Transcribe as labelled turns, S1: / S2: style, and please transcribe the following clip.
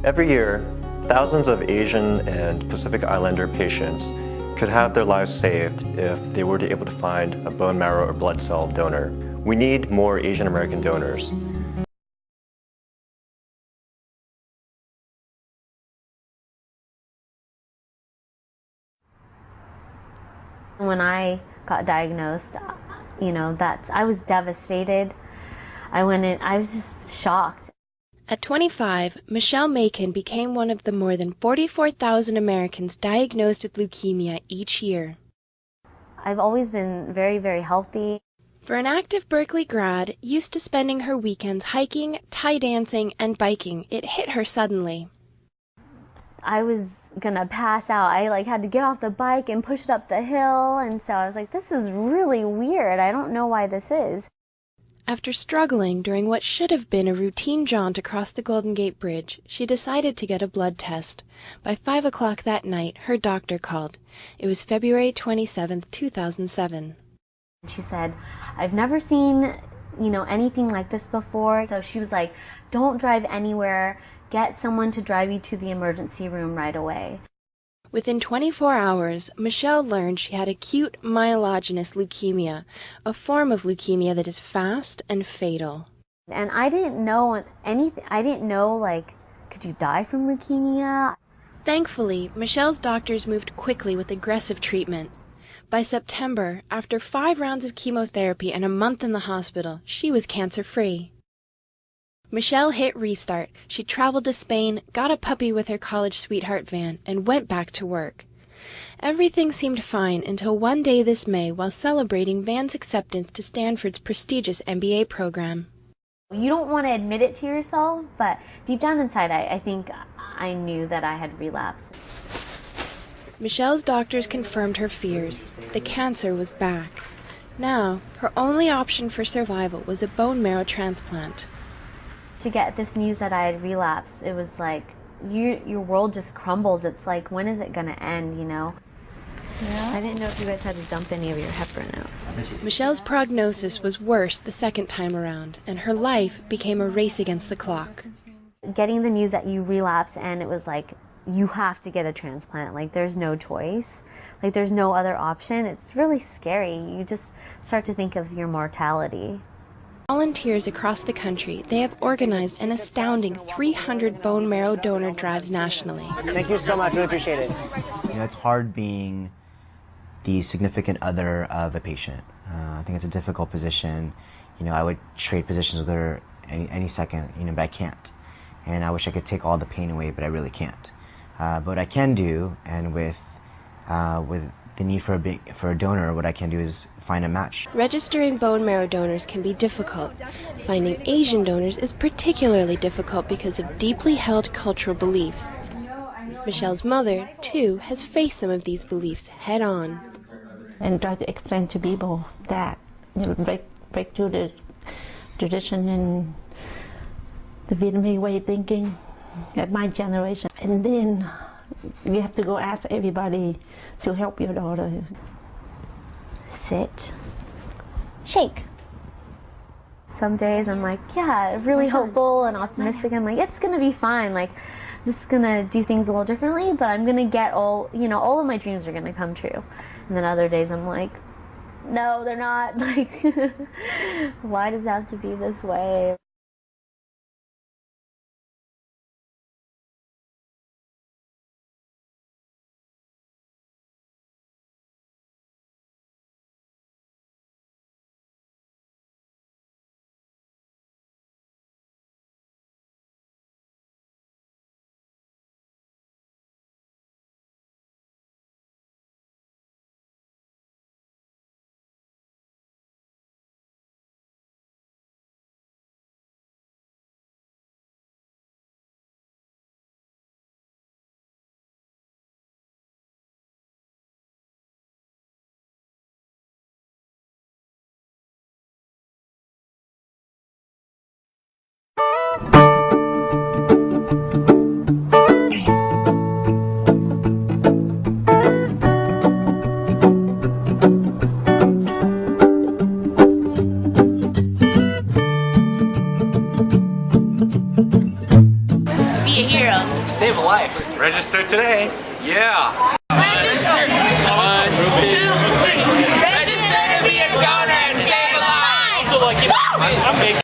S1: Every year, thousands of Asian and Pacific Islander patients could have their lives saved if they were able to find a bone marrow or blood cell donor. We need more Asian American donors.
S2: When I got diagnosed, I was devastated. I was just shocked.
S3: At 25, Michelle Macon became one of the more than 44,000 Americans diagnosed with leukemia each year.
S2: I've always been very, very healthy.
S3: For an active Berkeley grad, used to spending her weekends hiking, Thai dancing, and biking, it hit her suddenly.
S2: I was gonna pass out. I had to get off the bike and push it up the hill, and so I was like, this is really weird. I don't know why this is.
S3: After struggling during what should have been a routine jaunt across the Golden Gate Bridge, she decided to get a blood test. By 5 o'clock that night, her doctor called. It was February 27, 2007.
S2: She said, I've never seen, anything like this before. So she was like, don't drive anywhere. Get someone to drive you to the emergency room right away.
S3: Within 24 hours, Michelle learned she had acute myelogenous leukemia, a form of leukemia that is fast and fatal.
S2: And I didn't know anything. I didn't know, could you die from leukemia?
S3: Thankfully, Michelle's doctors moved quickly with aggressive treatment. By September, after 5 rounds of chemotherapy and a month in the hospital, she was cancer-free. Michelle hit restart. She traveled to Spain, got a puppy with her college sweetheart Van, and went back to work. Everything seemed fine until one day this May while celebrating Van's acceptance to Stanford's prestigious MBA program.
S2: You don't want to admit it to yourself, but deep down inside, I think I knew that I had relapsed.
S3: Michelle's doctors confirmed her fears. The cancer was back. Now, her only option for survival was a bone marrow transplant.
S2: To get this news that I had relapsed, it was like your world just crumbles. It's like, when is it going to end, Yeah. I didn't know if you guys had to dump any of your heparin out.
S3: Michelle's prognosis was worse the second time around, and her life became a race against the clock.
S2: Getting the news that you relapse, and it was like, you have to get a transplant. There's no choice. There's no other option. It's really scary. You just start to think of your mortality.
S3: Volunteers across the country, they have organized an astounding 300 bone marrow donor drives nationally.
S4: Thank you so much, really appreciate it.
S5: It's hard being the significant other of a patient. I think it's a difficult position. I would trade positions with her any second, but I can't. And I wish I could take all the pain away, but I really can't. But what I can do, and with the need for a donor, what I can do is find a match.
S3: Registering bone marrow donors can be difficult. Finding Asian donors is particularly difficult because of deeply held cultural beliefs. Michelle's mother, too, has faced some of these beliefs head-on.
S6: And try to explain to people that, break through the tradition and the Vietnamese way of thinking at my generation. And then you have to go ask everybody to help your daughter.
S2: Sit. Shake. Some days I'm like, yeah, really hopeful and optimistic. I'm like, it's going to be fine. I'm just going to do things a little differently, but I'm going to get all of my dreams are going to come true. And then other days I'm like, no, they're not. Why does it have to be this way?
S7: save a life.
S8: Register today. Yeah.
S9: Register. 1, 2, 3. Register to be a donor and save a life.
S8: So like, I'm making